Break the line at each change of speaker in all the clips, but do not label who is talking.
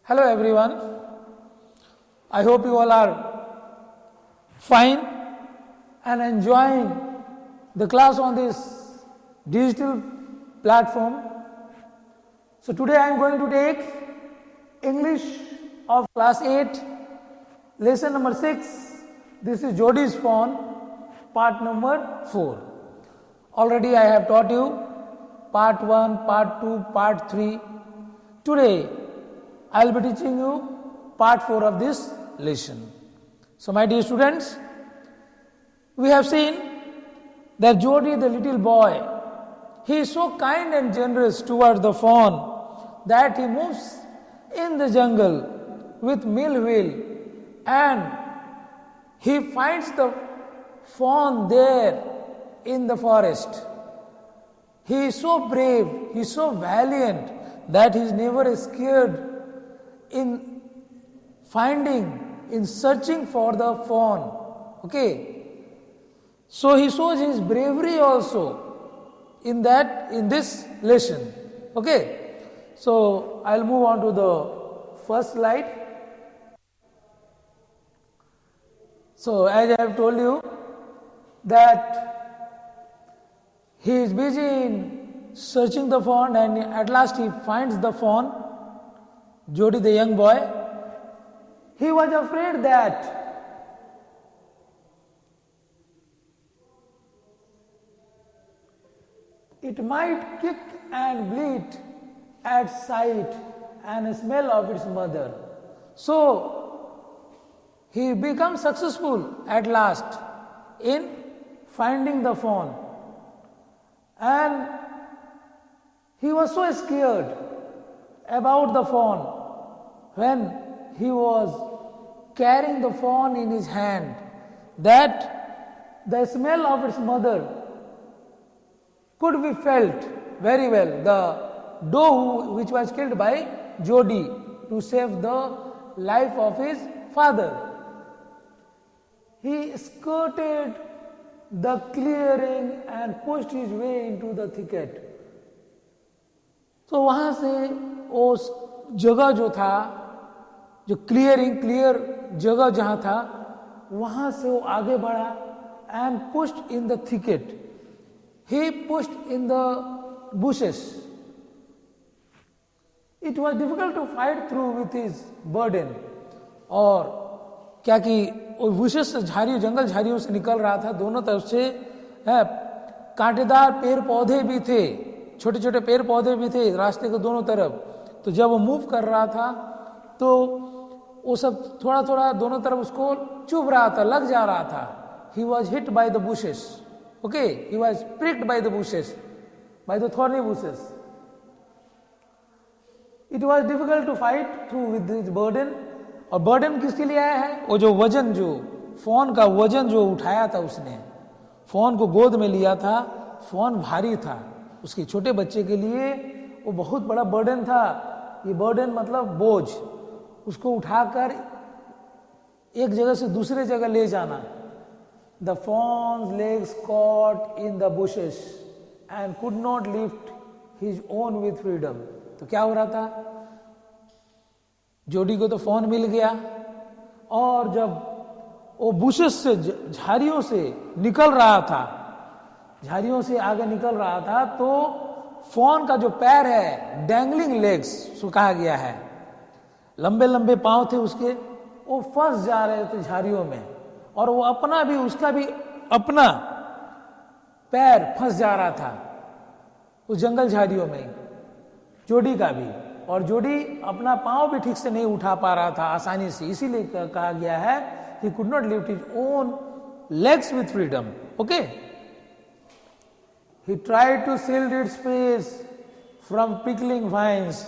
Hello everyone. I hope you all are fine and enjoying the class on this digital platform. So today I am going to take English of class 8, lesson number 6. This is Jodi's phone, part number 4. Already I have taught you part 1, part 2, part 3. Today I will be teaching you part 4 of this lesson. So my dear students, we have seen that Jodi, the little boy, he is so kind and generous towards the fawn that he moves in the jungle with mill wheel and he finds the fawn there in the forest. He is so brave, he is so valiant that he is never scared in searching for the fawn. Okay. So he shows his bravery also in this lesson. Okay. So I'll move on to the first slide. So as I have told you that he is busy in searching the fawn and at last he finds the fawn. Jodi, the young boy, he was afraid that it might kick and bleat at sight and smell of its mother. So he becomes successful at last in finding the fawn. And he was so scared about the fawn when he was carrying the fawn in his hand that the smell of its mother could be felt very well. The doe which was killed by Jodi to save the life of his father. He skirted the clearing and pushed his way into the thicket. तो वहाँ से उस जगह जो था, जो clear जगह जहाँ था, वहाँ से वो आगे बढ़ा and pushed in the thicket. He pushed in the bushes. It was difficult to fight through with his burden. और क्या कि वो bushes से झाड़ियों, जंगल झाड़ियों से निकल रहा था, दोनों तरफ से कांटेदार पेड़ पौधे भी थे, छोटे छोटे पेड़ पौधे भी थे रास्ते के दोनों तरफ. तो जब वो मूव कर रहा था तो वो सब थोड़ा थोड़ा दोनों तरफ उसको चुभ रहा था, लग जा रहा था. He was hit by the bushes. Okay, he was pricked by the bushes, by the thorny bushes. It was difficult to fight through with this burden. और बर्डन किसके लिए आया है? वो जो वजन, जो फोन का वजन जो उठाया था उसने, फोन को गोद में लिया था, फोन भारी था, उसके छोटे बच्चे के लिए वो बहुत बड़ा बर्डन था. ये बर्डन मतलब बोझ, उसको उठाकर एक जगह से दूसरे जगह ले जाना. The fawns legs caught in the bushes and could not lift his own with freedom. तो क्या हो रहा था? जोडी को तो फोन मिल गया और जब वो बुशेस से, झाड़ियों से निकल रहा था, झाड़ियों से आगे निकल रहा था, तो फोन का जो पैर है, डैंगलिंग लेग्स उसको कहा गया है, लंबे लंबे पांव थे उसके, वो फंस जा रहे थे झाड़ियों में और वो अपना भी, उसका भी अपना पैर फंस जा रहा था उस जंगल झाड़ियों में, जोडी का भी. और जोडी अपना पांव भी ठीक से नहीं उठा पा रहा था आसानी से, इसीलिए कहा गया है he could not lift his own legs with freedom. Okay. He tried to shield its face from prickling vines.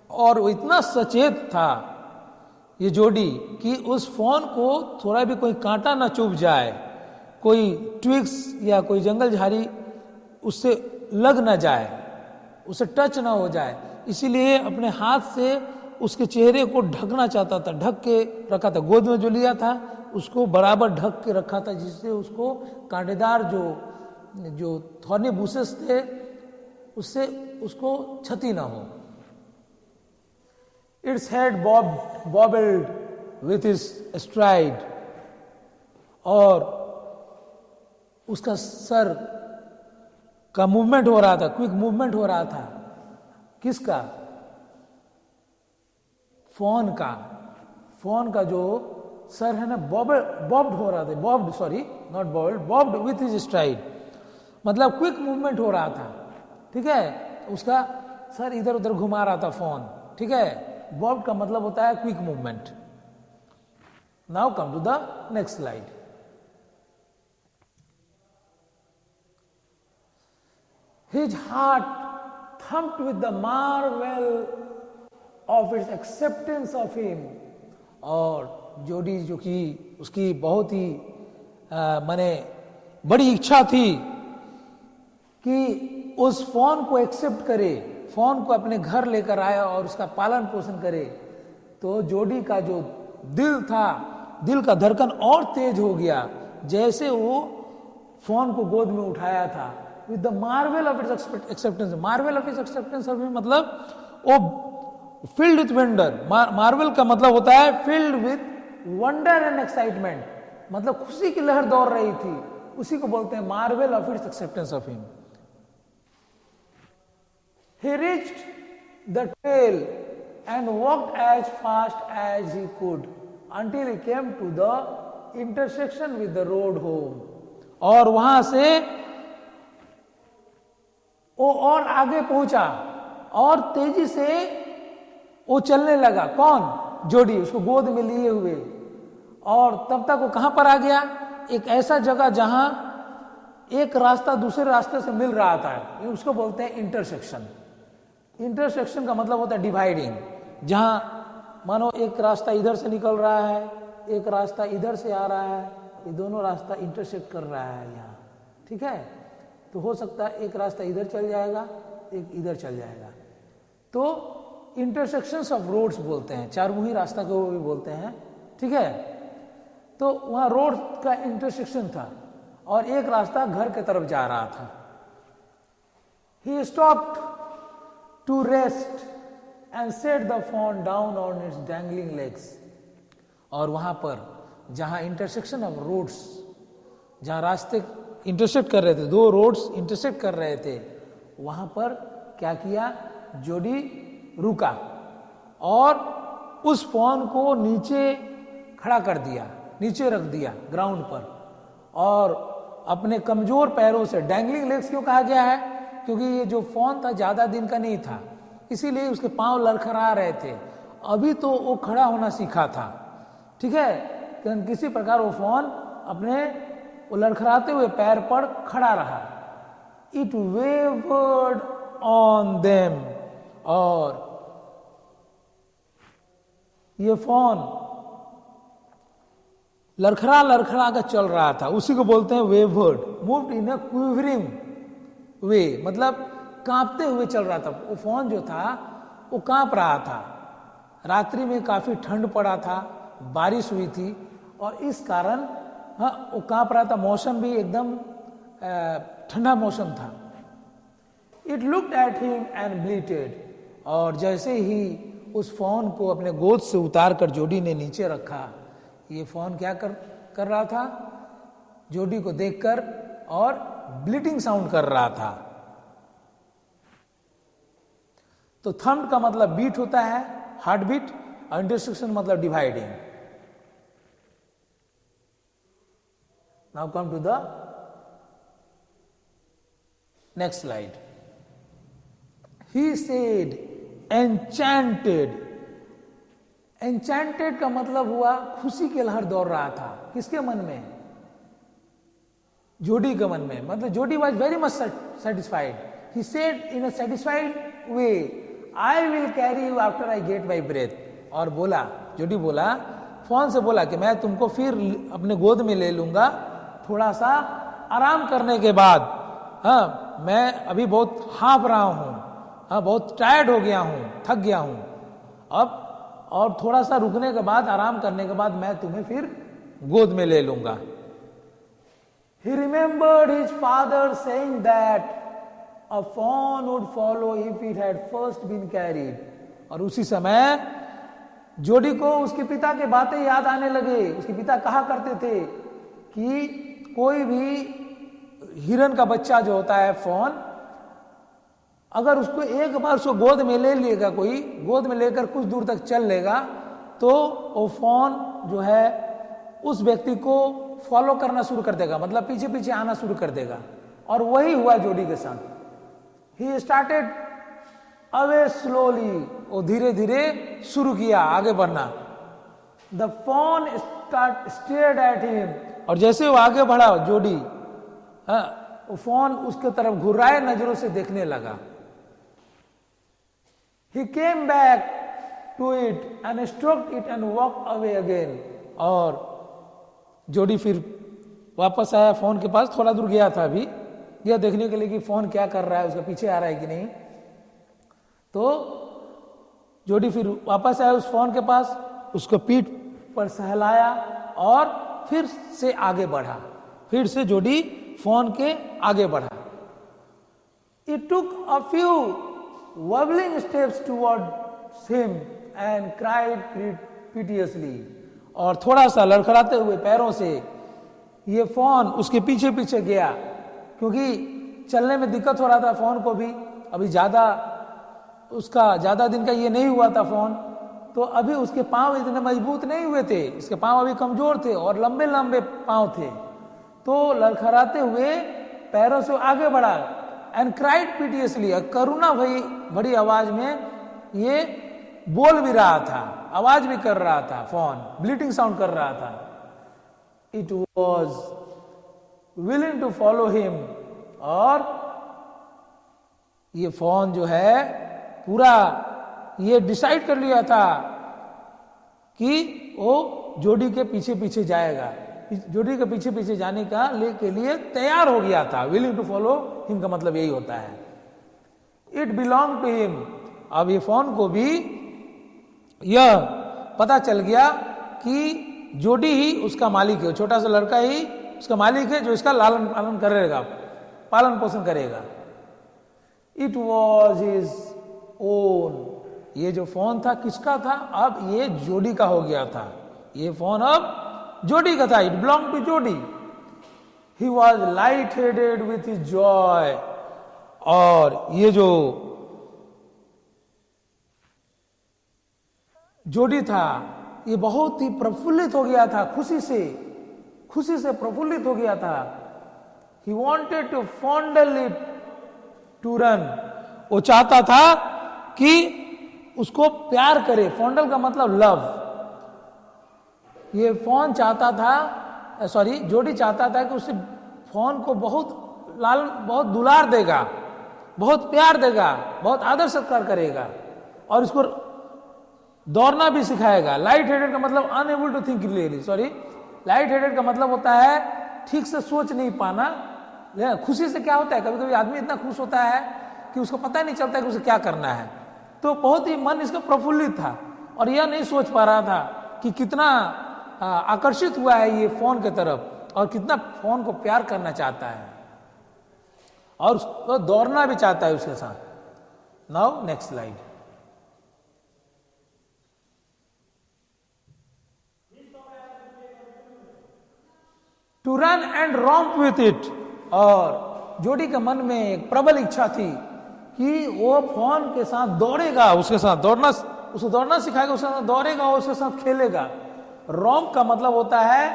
और वो इतना सचेत था ये जोडी कि उस फोन को थोड़ा भी कोई कांटा ना चुभ जाए, कोई ट्विग्स या कोई जंगल झाड़ी उससे लग ना जाए, उसे टच ना हो जाए, इसीलिए अपने हाथ से उसके चेहरे को ढकना चाहता था, ढक के रखा था. गोद में जो लिया था उसको बराबर ढक के रखा था, जिससे उसको कांटेदार जो थॉर्नी बुशेस थे उससे उसको क्षति ना हो. Its head bobbled with its stride. और उसका सर का मूवमेंट हो रहा था, क्विक मूवमेंट हो रहा था. किसका? फोन का. फोन का जो सर है ना, बॉब्ड हो रहा था. Barbed, sorry, not barbed, barbed with his STRIDE. मतलब क्विक मूवमेंट हो रहा था. ठीक है, उसका सर इधर उधर घुमा रहा था फोन. ठीक है, बॉब्ड का मतलब होता है quick movement. Now come to the next slide. His heart thumped with the marvel of its acceptance of him. और जोडी जो कि उसकी बहुत ही माने बड़ी इच्छा थी कि उस फोन को एक्सेप्ट करे, फोन को अपने घर लेकर आए और उसका पालन पोषण करे. तो जोडी का जो दिल था, दिल का धड़कन और तेज हो गया जैसे वो फोन को गोद में उठाया था. With the marvel of its acceptance. Marvel of its acceptance अभी मतलब वो filled with wonder. Marvel का मतलब होता है filled with wonder and excitement. मतलब खुशी की लहर दौड़ रही थी, उसी को बोलते हैं marvel of its acceptance of him. He reached the trail and walked as fast as he could until he came to the intersection with the road home. और वहां से वो और आगे पहुंचा और तेजी से वो चलने लगा. कौन? जोडी, उसको गोद में लिए हुए. और तब तक वो कहां पर आ गया? एक ऐसा जगह जहां एक रास्ता दूसरे रास्ते से मिल रहा था. उसको बोलते हैं इंटरसेक्शन. इंटरसेक्शन का मतलब होता है डिवाइडिंग. जहां मानो एक रास्ता इधर से निकल रहा है, एक रास्ता इधर से आ रहा है, ये दोनों रास्ता इंटरसेक्ट कर रहा है यहाँ. ठीक है, तो हो सकता है एक रास्ता इधर चल जाएगा, एक इधर चल जाएगा. तो इंटरसेक्शंस ऑफ रोड्स बोलते हैं, चारमुही रास्ता को भी बोलते हैं. ठीक है, तो वहाँ रोड का इंटरसेक्शन था और एक रास्ता घर के तरफ जा रहा था. He stopped to rest and set the phone down on its dangling legs. और वहाँ पर जहाँ इंटरसेक्शन ऑफ रोड्स, जहाँ रास्ते इंटरसेक्ट कर रहे थे, दो रोड्स इंटरसेक्ट कर रहे थे, वहां पर क्या किया? जोडी रुका और उस फोन को नीचे खड़ा कर दिया, नीचे रख दिया ग्राउंड पर. और अपने कमजोर पैरों से, डैंगलिंग लेग्स क्यों कहा गया है? क्योंकि ये जो फोन था ज्यादा दिन का नहीं था, इसीलिए उसके पांव लड़खड़ा रहे थे. अभी तो वो खड़ा होना सीखा था. ठीक है, किसी प्रकार वो फोन अपने वो लड़खड़ाते हुए पैर पर खड़ा रहा. It wayward on them. और ये फोन लड़खड़ा लड़खड़ा कर चल रहा था, उसी को बोलते हैं wayward. Moved in a quivering way, मतलब कांपते हुए चल रहा था. वो फोन जो था वो कांप रहा था. रात्रि में काफी ठंड पड़ा था, बारिश हुई थी और इस कारण वो कांप रहा था. मौसम भी एकदम ठंडा मौसम था. It looked at him and bleated. और जैसे ही उस फोन को अपने गोद से उतार कर जोडी ने नीचे रखा, ये फोन क्या कर रहा था? जोडी को देखकर और ब्लीटिंग साउंड कर रहा था. तो थंब का मतलब बीट होता है, हार्ट बीट, और इंटरसेक्शन मतलब dividing. Now come to the next slide. He said, enchanted. Enchanted का मतलब हुआ खुशी की लहर दौड़ रहा था. किसके मन में? जोडी के मन में. मतलब जोडी was very much satisfied. He said in a satisfied way, I will carry you after I get my breath. और बोला, जोडी बोला, फोन से बोला कि मैं तुमको फिर अपने गोद में ले लूंगा थोड़ा सा आराम करने के बाद. हाँ, मैं अभी बहुत हाँफ रहा हूं, हाँ, बहुत टायर्ड हो गया हूं, थक गया हूं. अब और थोड़ा सा रुकने के बाद, आराम करने के बाद मैं तुम्हें फिर गोद में ले लूंगा. He remembered his father saying that a fawn would follow if it had first been carried. और उसी समय जोडी को उसके पिता के बातें याद आने लगे। उसके पिता कहा करते थे कि कोई भी हिरन का बच्चा जो होता है फॉन, अगर उसको एक बार उसको गोद में ले लेगा, कोई गोद में लेकर कुछ दूर तक चल लेगा, तो वो फॉन जो है उस व्यक्ति को फॉलो करना शुरू कर देगा, मतलब पीछे पीछे आना शुरू कर देगा। और वही हुआ जोडी के साथ। ही स्टार्टेड अवे स्लोली, वो धीरे धीरे शुरू किया आगे बढ़ना। The fawn stared at him, और जैसे वो आगे बढ़ा जोडी, वो फॉन उसके तरफ घुर्राए नजरों से देखने लगा। He came back to it and stroked it and walked away again. और जोडी फिर वापस आया फोन के पास, थोड़ा दूर गया था अभी, यह देखने के लिए कि फोन क्या कर रहा है, उसका पीछे आ रहा है कि नहीं। तो जोडी फिर वापस आया उस फोन के पास, उसको पीठ पर सहलाया और फिर से आगे बढ़ा। फिर से जोडी फोन के आगे बढ़ा। It took a few wobbling steps towards him and cried piteously. और थोड़ा सा लड़खड़ाते हुए पैरों से ये फोन उसके पीछे पीछे गया, क्योंकि चलने में दिक्कत हो रहा था फोन को भी। अभी ज्यादा दिन का ये नहीं हुआ था फोन, तो अभी उसके पांव इतने मजबूत नहीं हुए थे, इसके पांव अभी कमजोर थे और लंबे लंबे पांव थे। तो लड़खड़ाते हुए पैरों से आगे बढ़ा। एंड क्राइड पिटियसली, करुणा भरी आवाज में ये बोल भी रहा था, आवाज भी कर रहा था, फोन ब्लीटिंग साउंड कर रहा था। It was willing to follow him, और ये फोन जो है पूरा ये डिसाइड कर लिया था कि वो जोडी के पीछे पीछे जाएगा, जोडी के पीछे पीछे जाने के लिए तैयार हो गया था। विलिंग टू फॉलो हिम का मतलब यही होता है। इट बिलोंग टू हिम, अब ये फोन को भी यह पता चल गया कि जोडी ही उसका मालिक है, छोटा सा लड़का ही उसका मालिक है जो इसका लालन पालन करेगा, पालन पोषण करेगा। इट वॉज हिज ओन, ये जो फोन था किसका था? अब ये जोडी का हो गया था। ये फोन अब जोडी का था। इट बिलोंग टू जोडी। He was light headed with his Joy, और ये जो जोडी था ये बहुत ही प्रफुल्लित हो गया था, खुशी से प्रफुल्लित हो गया था। He wanted to fondle it to run, वो चाहता था कि उसको प्यार करे। फॉन्डल का मतलब लव। ये फोन चाहता था, जोडी चाहता था कि उसे फोन को बहुत दुलार देगा, बहुत प्यार देगा, बहुत आदर सत्कार करेगा, और इसको दौड़ना भी सिखाएगा। लाइट हेडेड का मतलब unable to think clearly, light headed का मतलब होता है ठीक से सोच नहीं पाना। खुशी से क्या होता है, कभी कभी आदमी इतना खुश होता है कि उसको पता नहीं चलता कि उसे क्या करना है। तो बहुत ही मन इसका प्रफुल्लित था, और यह नहीं सोच पा रहा था कि कितना आकर्षित हुआ है ये फोन के तरफ, और कितना फोन को प्यार करना चाहता है, और उसको दौड़ना भी चाहता है उसके साथ। Now next slide. To run and romp with it, और जोडी के मन में एक प्रबल इच्छा थी कि वो फोन के साथ दौड़ेगा, उसके साथ दौड़ना, उसे दौड़ना सिखाएगा, उसके साथ दौड़ेगा, उसके साथ खेलेगा। रोम्प का मतलब होता है,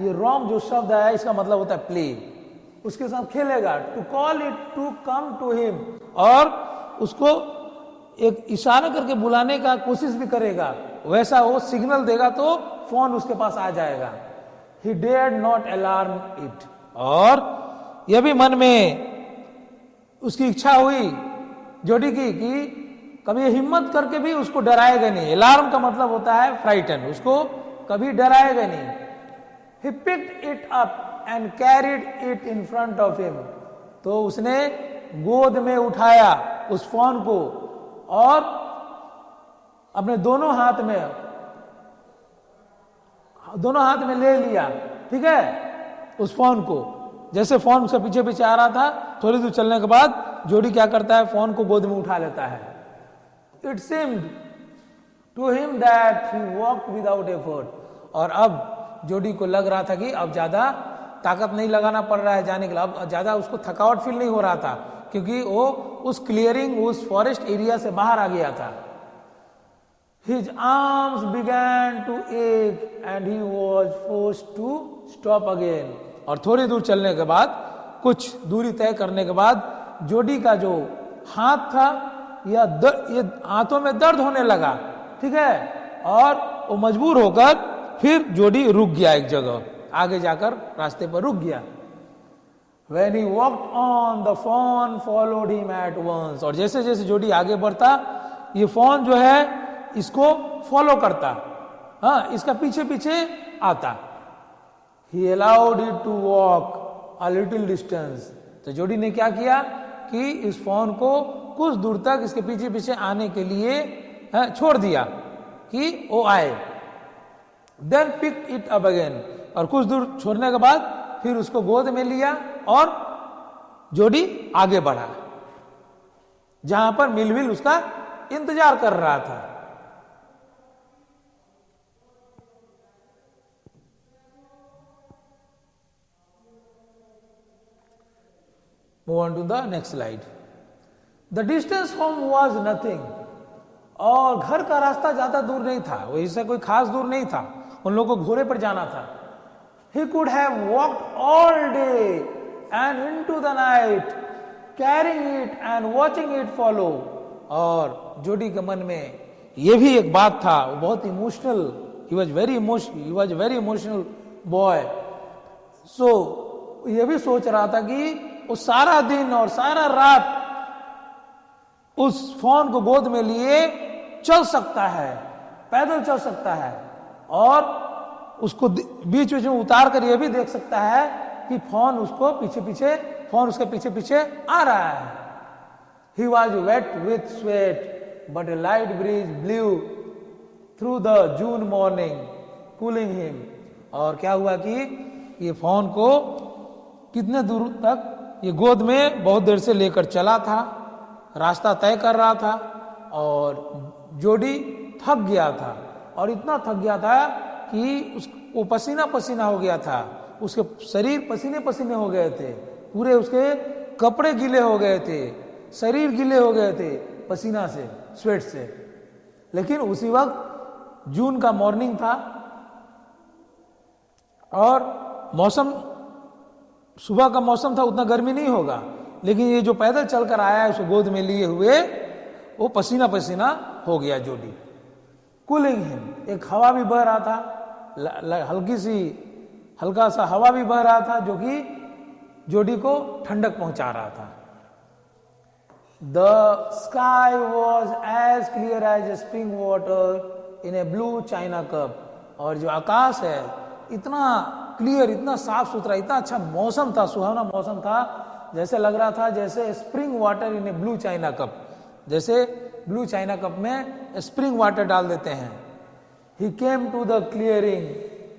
ये रोम्प जो शब्द है इसका मतलब होता है प्ले, उसके साथ खेलेगा। To call it to come to him, और उसको एक इशारा करके बुलाने का कोशिश भी करेगा, वैसा वो सिग्नल देगा तो फोन उसके पास आ जाएगा। He dared not alarm it, और यह भी मन में उसकी इच्छा हुई जोडी की कि कभी हिम्मत करके भी उसको डराएगा नहीं। अलार्म का मतलब होता है फ्राइटन, उसको कभी डराएगा नहीं। He picked it up and carried it in front of him, तो उसने गोद में उठाया उस फोन को और अपने दोनों हाथ में ले लिया, ठीक है, उस फोन को। जैसे फोन उसके पीछे पीछे आ रहा था, थोड़ी दूर चलने के बाद जोडी क्या करता है, फोन को गोद में उठा लेता है। It seemed to him that he walked without effort. और अब जोडी को लग रहा था कि अब ज्यादा ताकत नहीं लगाना पड़ रहा है जाने के लिए, अब ज्यादा उसको थकावट फील नहीं हो रहा था क्योंकि वो उस क्लियरिंग, उस फॉरेस्ट एरिया से बाहर आ गया था. His arms began to ache and he was forced to stop again. और थोड़ी दूर चलने के बाद, कुछ दूरी तय करने के बाद जोडी का जो हाथ था ये हाथों में दर्द होने लगा, ठीक है, और वो मजबूर होकर फिर जोडी रुक गया, एक जगह आगे जाकर रास्ते पर रुक गया. When he walked on, the fawn followed him at once. और जैसे जैसे जोडी आगे बढ़ता, ये फॉन जो है इसको फॉलो करता, हाँ, इसका पीछे पीछे आता. He allowed it to walk a little distance. तो जोडी ने क्या किया कि इस फॉन को कुछ दूर तक इसके पीछे पीछे आने के लिए छोड़ दिया कि वो आए. Then picked it up again. और कुछ दूर छोड़ने के बाद फिर उसको गोद में लिया और जोडी आगे बढ़ा जहां पर मिलविल उसका इंतजार कर रहा था. Move on to the next slide. The distance home was nothing. और घर का रास्ता ज्यादा दूर नहीं था, वही से कोई खास दूर नहीं था, उन लोगों को घोड़े पर जाना था. He could have walked all day and into the night, carrying it and watching it follow. और जोडी के मन में ये भी एक बात था, वो बहुत emotional, he was a very emotional boy. So ये भी सोच रहा था कि वो सारा दिन और सारा रात उस फॉन को गोद में लिए चल सकता है, पैदल चल सकता है, और उसको बीच बीच में उतार कर यह भी देख सकता है कि फॉन उसको फॉन उसके पीछे पीछे आ रहा है. He was wet with sweat, but a light breeze blew through the June morning, cooling him. और क्या हुआ कि ये फॉन को कितने दूर तक ये गोद में बहुत देर से लेकर चला था, रास्ता तय कर रहा था, और जोडी थक गया था, और इतना थक गया था कि वो पसीना पसीना हो गया था, उसके शरीर पसीने पसीने हो गए थे, पूरे उसके कपड़े गीले हो गए थे, शरीर गीले हो गए थे पसीना से, स्वेट से. लेकिन उसी वक्त जून का मॉर्निंग था और मौसम सुबह का मौसम था, उतना गर्मी नहीं होगा, लेकिन ये जो पैदल चलकर आया है उसको गोद में लिए हुए वो पसीना पसीना हो गया जोडी. कूलिंग हिम, एक हवा भी बह रहा था, हल्का सा हवा भी बह रहा था जो कि जोडी को ठंडक पहुंचा रहा था. The sky was as clear as spring water in a blue china cup. और जो आकाश है इतना क्लियर, इतना साफ सुथरा, इतना अच्छा मौसम था, सुहावना मौसम था, जैसे लग रहा था जैसे spring water in A blue China cup, जैसे ब्लू चाइना कप में स्प्रिंग वाटर डाल देते हैं. He came to the clearing,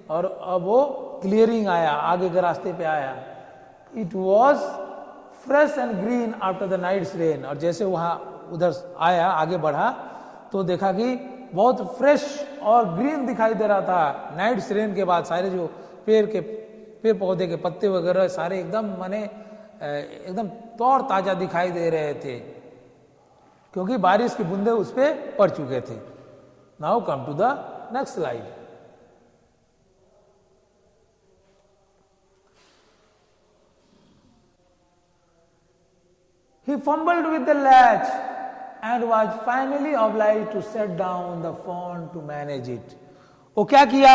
और अब वो क्लियरिंग आया, आगे के रास्ते पे आया. It was fresh and green after the night's rain. और जैसे वहां उधर आया, आगे बढ़ा, तो देखा कि बहुत फ्रेश और ग्रीन दिखाई दे रहा था. नाइट्स रेन के बाद सारे जो पेड़ पौधे के पत्ते वगैरह सारे एकदम तौर ताजा दिखाई दे रहे थे, क्योंकि बारिश की बूंदे उस पे पड़ चुके थे. Now come to the next slide. He fumbled with the latch and was finally obliged to set down the phone to manage it. वो क्या किया,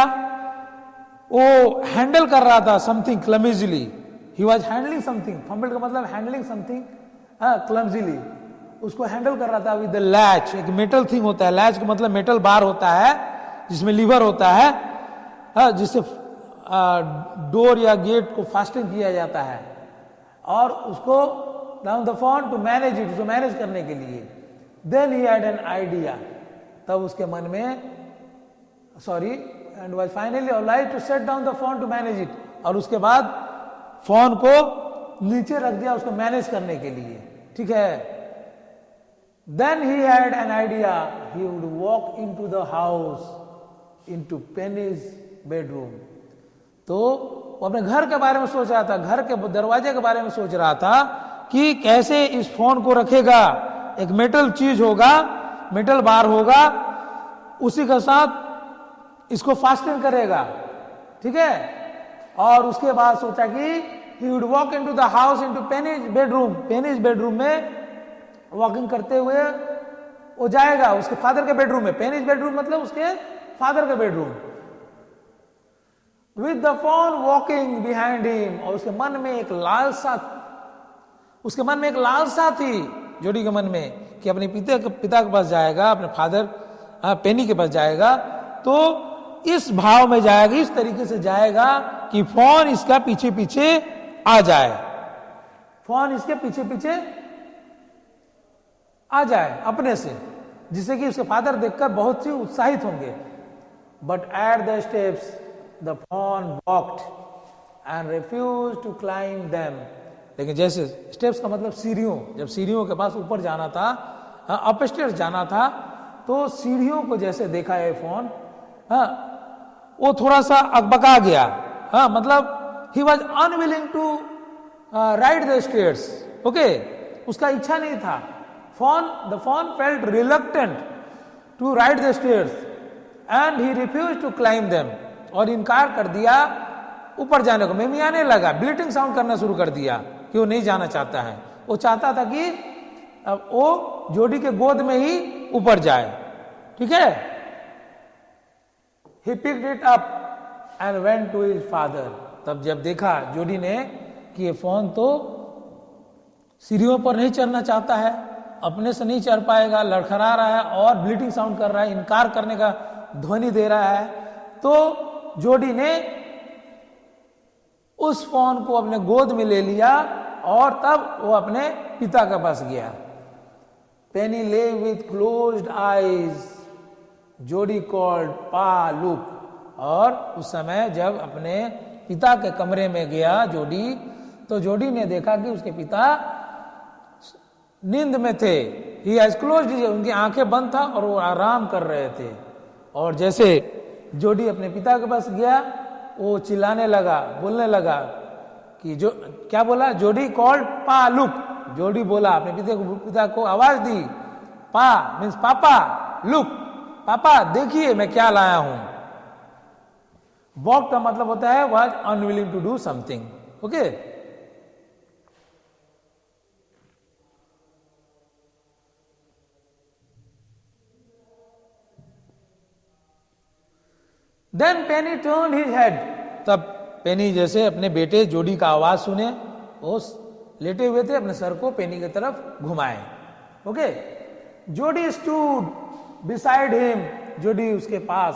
वो हैंडल कर रहा था something clumsily. He was handling something. Fumbled का मतलब handling something clumsily. उसको हैंडल कर रहा था with the latch. एक मेटल थिंग होता है, लैच का मतलब मेटल बार होता है जिसमें लीवर होता है, जिससे डोर या गेट को फास्टन किया जाता है, और उसको down the fawn to manage it, उसको मैनेज करने के लिए. Then he had an idea, तब उसके मन में and was finally obliged to set down the fawn to manage it, और उसके बाद फोन को नीचे रख दिया उसको मैनेज करने के लिए. ठीक है, Then he had an idea. He would walk into the house, into Penny's bedroom. तो वो अपने घर के बारे में सोच रहा था, घर के दरवाजे के बारे में सोच रहा था कि कैसे इस फोन को रखेगा। एक मेटल चीज होगा, मेटल बार होगा, उसी के साथ इसको फास्टन करेगा, ठीक है। और उसके बाद सोचा कि he would walk into the house, into Penny's bedroom. Penny's bedroom में वॉकिंग करते हुए वो जाएगा उसके फादर के बेडरूम में। पेनीज बेडरूम मतलब उसके फादर के bedroom. With the phone walking behind him, और उसके मन में एक लालसा थी जोडी के मन में कि अपने पिता के पास जाएगा, अपने फादर पेनी के पास जाएगा, तो इस भाव में जाएगा, इस तरीके से जाएगा कि फोन इसका पीछे पीछे आ जाए, फोन इसके पीछे पीछे आ जाए अपने से, जिससे कि उसके फादर देखकर बहुत ही उत्साहित होंगे। But at the steps the fawn balked and refuse to climb them. लेकिन जैसे स्टेप्स का मतलब सीढ़ियों, जब सीढ़ियों के पास ऊपर जाना था, अपस्टेयर्स जाना था, तो सीढ़ियों को जैसे देखा है फोन, वो थोड़ा सा अकबका गया। मतलब he was unwilling to ride the stairs. Okay, उसका इच्छा नहीं था। The phone felt reluctant to ride the stairs and he refused to climb them. और इनकार कर दिया ऊपर जाने को। मिमियाने लगा, ब्लीटिंग साउंड करना शुरू कर दिया कि वो नहीं जाना चाहता है। वो चाहता था कि वो जोडी के गोद में ही ऊपर जाए, ठीक है। He picked it up and went to his father. तब जब देखा जोडी ने कि ये फोन तो सीढ़ियों पर नहीं चढ़ना चाहता है, अपने से नहीं चढ़ पाएगा, लड़खड़ा रहा है और ब्लीटिंग साउंड कर रहा है, इनकार करने का ध्वनि दे रहा है, तो जोडी ने उस फोन को अपने गोद में ले लिया और तब वो अपने पिता के पास गया। पेनी ले विथ क्लोज्ड आईज, जोडी कॉल्ड पा लुक। और उस समय जब अपने पिता के कमरे में गया जोडी, तो जोडी ने देखा कि उसके पिता नींद में थे। ही हैज क्लोज्ड, उनकी आंखें बंद था और वो आराम कर रहे थे। और जैसे जोडी अपने पिता के पास गया, वो चिल्लाने लगा, बोलने लगा कि जो क्या बोला, जोडी कॉल्ड पा लुक। जोडी बोला, अपने पिता को आवाज दी, पा मीन्स पापा, लुक पापा देखिए मैं क्या लाया हूं। वॉक का मतलब होता है was unwilling to do something. Okay, then Penny turned his head. तब पेनी जैसे अपने बेटे जोडी का आवाज सुने, वो लेटे हुए थे, अपने सर को पेनी की तरफ घुमाए। ओके, जोडी स्टूड बिसाइड हिम। जोडी उसके पास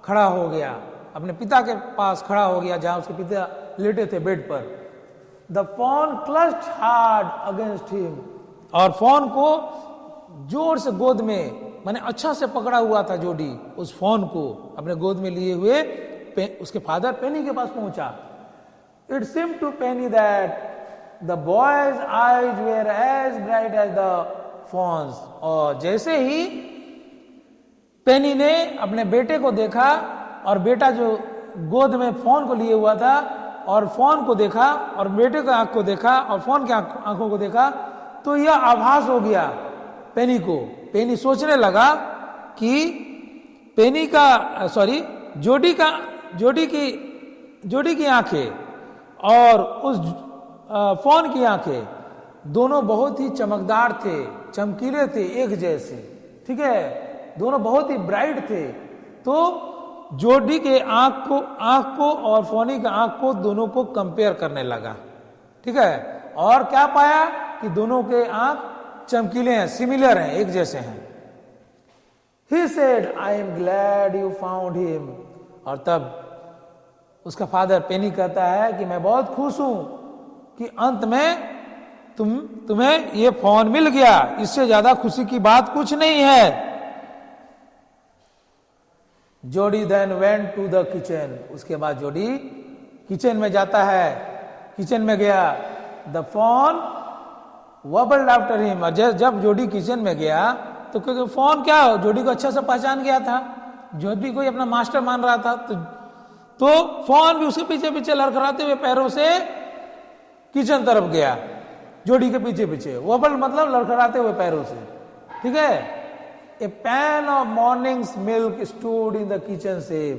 खड़ा हो गया, अपने पिता के पास खड़ा हो गया जहां उसके पिता लेटे थे बेड पर। The fawn clutched hard against him. और फोन को जोर से गोद में, मैंने अच्छा से पकड़ा हुआ था जोडी, उस फोन को अपने गोद में लिए हुए उसके फादर पेनी के पास पहुंचा। It seem to Penny that the boy's eyes were as bright as the fawn's. और जैसे ही पेनी ने अपने बेटे को देखा, और बेटा जो गोद में फोन को लिए हुआ था, और फोन को देखा और बेटे के आंख को देखा और फोन के आंखों को देखा, तो यह आभास हो गया पेनी को। पेनी सोचने लगा कि जोडी की आंखें और उस फोन की आंखें दोनों बहुत ही चमकदार थे, चमकीले थे, एक जैसे, ठीक है, दोनों बहुत ही ब्राइट थे। तो जोडी के आंख को और फोनी के आंख को, दोनों को कंपेयर करने लगा, ठीक है। और क्या पाया कि दोनों के आंख चमकीले हैं, सिमिलर हैं, एक जैसे हैं। He said, I am glad you found him. और तब उसका फादर पेनी कहता है कि मैं बहुत खुश हूं कि अंत में तुम्हें ये फोन मिल गया, इससे ज्यादा खुशी की बात कुछ नहीं है। Jody then went to the kitchen. उसके बाद जोडी किचन में जाता है, किचन में गया। The phone wobbled after him. और जब जोडी किचन में गया तो क्योंकि फोन क्या जोडी को अच्छा से पहचान गया था, जोडी कोई अपना मास्टर मान रहा था, तो फोन भी उसके पीछे पीछे लड़खड़ाते हुए पैरों से किचन तरफ गया, जोडी के पीछे पीछे। वोबल मतलब लड़खड़ाते हुए पैरों से, ठीक है। A pan of morning's milk stood in the kitchen safe,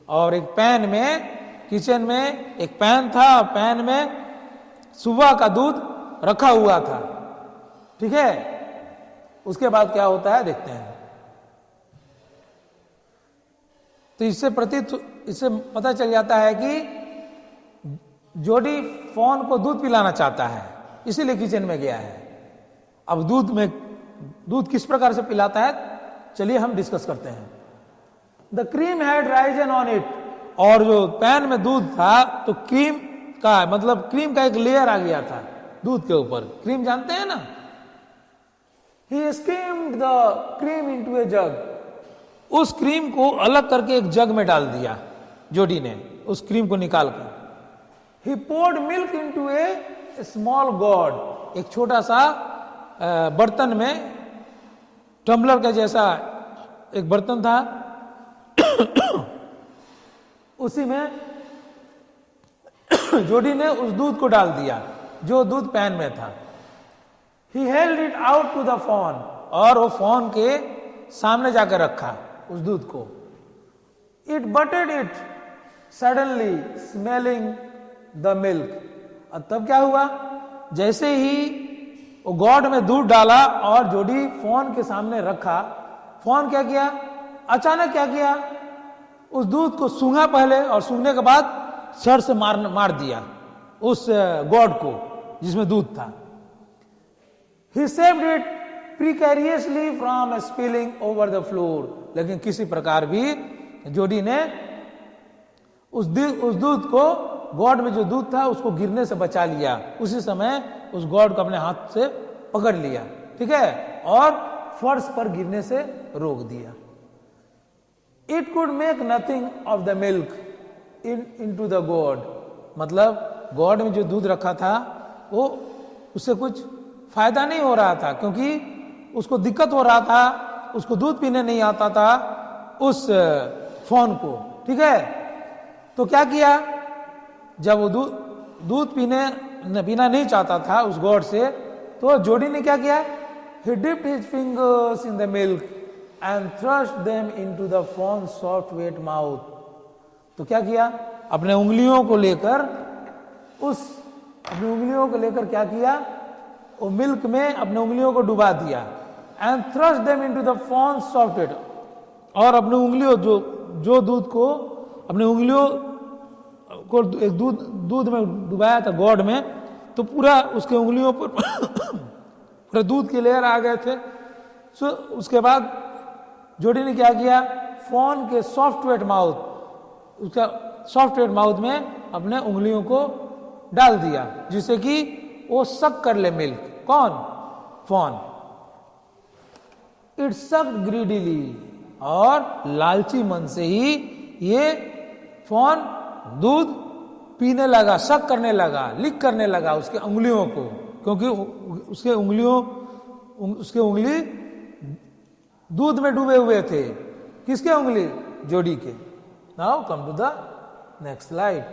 और एक पैन में, किचन में एक पैन था, पैन में सुबह का दूध रखा हुआ था, ठीक है। उसके बाद क्या होता है देखते हैं। तो इससे पता चल जाता है कि जोडी फोन को दूध पिलाना चाहता है, इसीलिए किचन में गया है। अब दूध किस प्रकार से पिलाता है, चलिए हम डिस्कस करते हैं। The cream had Ryzen on it, और जो पैन में दूध था तो क्रीम का मतलब क्रीम का एक लेयर आ गया था दूध के ऊपर। क्रीम जानते हैं ना। ही स्कीम्ड द क्रीम इनटू ए जग, उस क्रीम को अलग करके एक जग में डाल दिया जोडी ने, उस क्रीम को निकाल कर। ही पोर्ड मिल्क इनटू ए स्मॉल गॉड, एक छोटा सा बर्तन में, टम्बलर का जैसा एक बर्तन था उसी में जोडी ने उस दूध को डाल दिया जो दूध पैन में था। He held it out to the fawn, और वो फोन के सामने जाकर रखा उस दूध को। It butted it suddenly smelling the milk, और तब क्या हुआ, जैसे ही वो गॉड में दूध डाला और जोडी फोन के सामने रखा, फोन क्या किया, अचानक क्या किया, उस दूध को सूंघा पहले, और सूंघने के बाद सर से मार दिया उस गॉड को जिसमें दूध था। He saved it precariously from spilling over the floor, लेकिन किसी प्रकार भी जोडी ने उस दूध को, गॉड में जो दूध था उसको गिरने से बचा लिया। उसी समय उस गॉड को अपने हाथ से पकड़ लिया, ठीक है, और फर्श पर गिरने से रोक दिया। It could make nothing of the milk into the God, मतलब गॉड में जो दूध रखा था वो उससे कुछ फायदा नहीं हो रहा था, क्योंकि उसको दिक्कत हो रहा था, उसको दूध पीने नहीं आता था उस फोन को, ठीक है। तो क्या किया, जब वो दूध पीना नहीं चाहता था उस गॉड से, तो जोडी ने क्या किया, he dipped his fingers in the milk and thrust them into the phone's soft wet mouth। तो क्या किया, अपने उंगलियों को लेकर क्या किया, वो मिल्क में अपने उंगलियों को डुबा दिया। And thrust them into the fawn soft wet, और अपने उंगलियों जो दूध को, अपने उंगलियों को एक दूध में डुबाया था गॉड में, तो पूरा उसके उंगलियों पर पूरा दूध के लेयर आ गए थे। सो उसके बाद जोडी ने क्या किया, फोन के सॉफ्टवेयर माउथ, उसका सॉफ्टवेयर माउथ में अपने उंगलियों को डाल दिया, जिससे कि वो सक कर ले मिल्क। कौन, फोन। इट सक्ड ग्रीडीली, और लालची मन से ही ये फोन दूध पीने लगा, शक करने लगा, लिक करने लगा उसके उंगलियों को, क्योंकि उसके उंगली दूध में डूबे हुए थे। किसके उंगली, जोडी के। Now come to the next slide.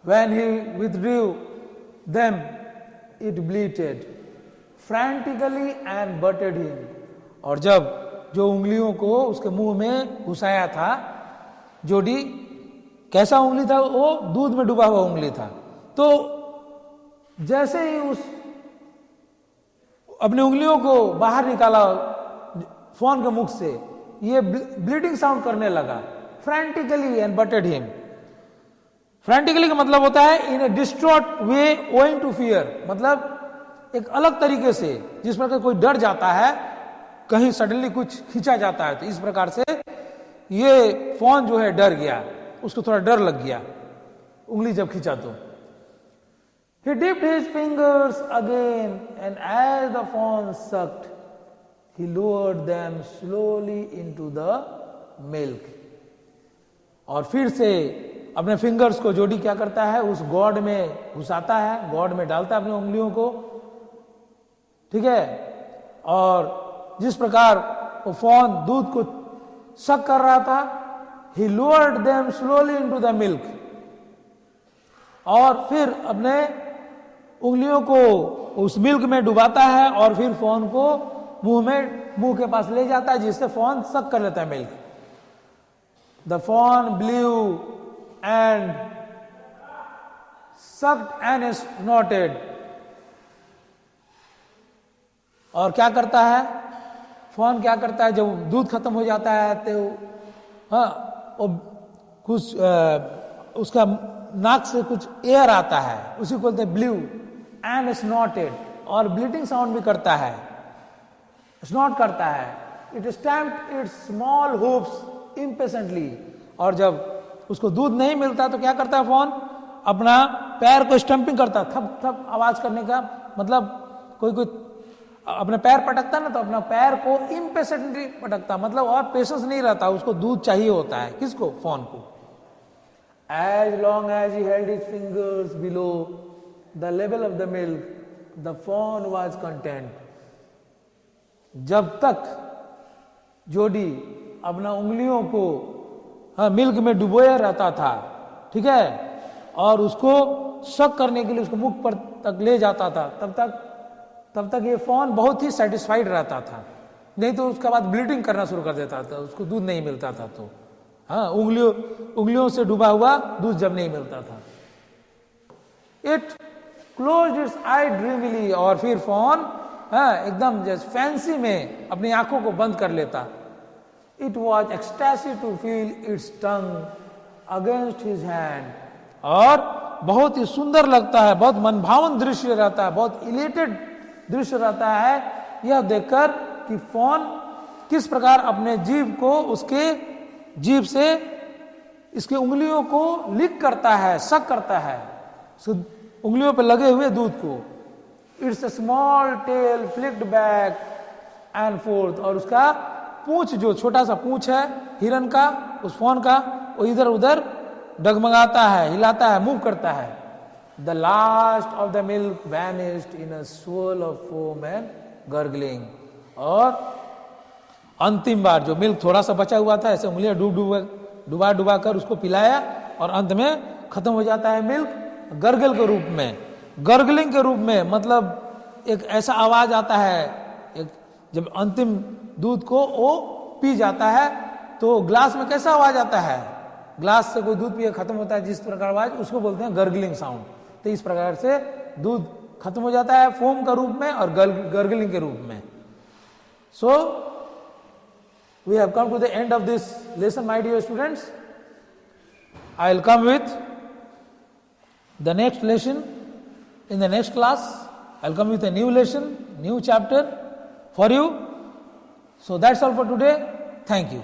When he withdrew them, it bleated frantically and butted him, और जब जो उंगलियों को उसके मुंह में घुसाया था जोडी, कैसा उंगली था, वो दूध में डूबा हुआ उंगली था। तो जैसे ही उस अपनी उंगलियों को बाहर निकाला फोन के मुख से, ये ब्लीडिंग साउंड करने लगा। Frantically and butted him, frantically का मतलब होता है in a distraught way owing to fear, मतलब एक अलग तरीके से, जिस प्रकार कोई डर जाता है, कहीं सडनली कुछ खींचा जाता है, तो इस प्रकार से ये फोन जो है डर गया, उसको थोड़ा डर लग गया उंगली जब खींचा तो। He dipped his fingers again and as the phone sucked, he lowered them slowly into the milk, और फिर से अपने फिंगर्स को जोड़ी क्या करता है, उस गॉड में घुसाता है, गॉड में डालता है अपनी उंगलियों को, ठीक है। और जिस प्रकार वो फॉन दूध को सक कर रहा था, he lowered them slowly into the milk, और फिर अपने उंगलियों को उस मिल्क में डुबाता है और फिर फॉन को मुंह के पास ले जाता है, जिससे फॉन सक कर लेता है milk. The fawn blew and sucked and snorted, और क्या करता है फॉन, क्या करता है जब दूध खत्म हो जाता है तो वो कुछ उसका नाक से कुछ एयर आता है, उसी को बोलते हैं ब्लू एंड स्नॉटेड, और ब्लीडिंग साउंड भी करता है, स्नॉट करता है। It stamped it's small hoops impatiently, और जब उसको दूध नहीं मिलता तो क्या करता है फॉन, अपना पैर को स्टम्पिंग करता, थप थप आवाज करने का मतलब, कोई अपने पैर पटकता ना तो अपना पैर को इम्पेशेंटली पटकता, मतलब और पेशेंस नहीं रहता, उसको दूध चाहिए होता है, किसको, फॉन को। As long as he held his fingers below the level of the milk, the fawn was content. जब तक जोड़ी अपना उंगलियों को मिल्क में डुबोया रहता था, ठीक है, और उसको शक करने के लिए उसको मुख पर तक ले जाता था, तब तक ये फॉन बहुत ही सेटिस्फाइड रहता था, नहीं तो उसके बाद ब्लीडिंग करना शुरू कर देता था, उसको दूध नहीं मिलता था तो। हाँ, उंगलियों से डूबा हुआ दूध जब नहीं मिलता था। इट क्लोज्ड इट्स आई ड्रीमली, और फिर फॉन एकदम जैसे फैंसी में अपनी आंखों को बंद कर लेता। It was ecstasy to feel its tongue against his hand, और बहुत ही सुंदर लगता है, बहुत मनभावन दृश्य रहता है, बहुत इलेटेड दृश्य रहता है यह देखकर कि फॉन किस प्रकार अपने जीभ को, उसके जीभ से इसके उंगलियों को लिक करता है, सक करता है उंगलियों पर लगे हुए दूध को। It's a small tell flicked back and fourth, और उसका पूंछ, जो छोटा सा पूंछ है हिरन का, उस फॉन का, वो इधर उधर डगमगाता है, हिलाता है, मूव करता है। The last of the milk vanished in a swirl of foam and gurgling, और अंतिम बार जो मिल्क थोड़ा सा बचा हुआ था, ऐसे उंगलियां डुबा कर उसको पिलाया, और अंत में खत्म हो जाता है मिल्क गर्गल के रूप में, गर्गलिंग के रूप में, मतलब एक ऐसा आवाज आता है, एक जब अंतिम दूध को वो पी जाता है तो ग्लास में कैसा आवाज आता है, ग्लास से कोई दूध पिए खत्म होता है जिस प्रकार आवाज, उसको बोलते हैं गर्गलिंग साउंड। तो इस प्रकार से दूध खत्म हो जाता है फोम का रूप में और गर्गलिंग के रूप में। सो we have come to the end of this lesson, my dear students. I will come with the next lesson in the next class. I will come with a new lesson, new chapter for you. So that's all for today. Thank you.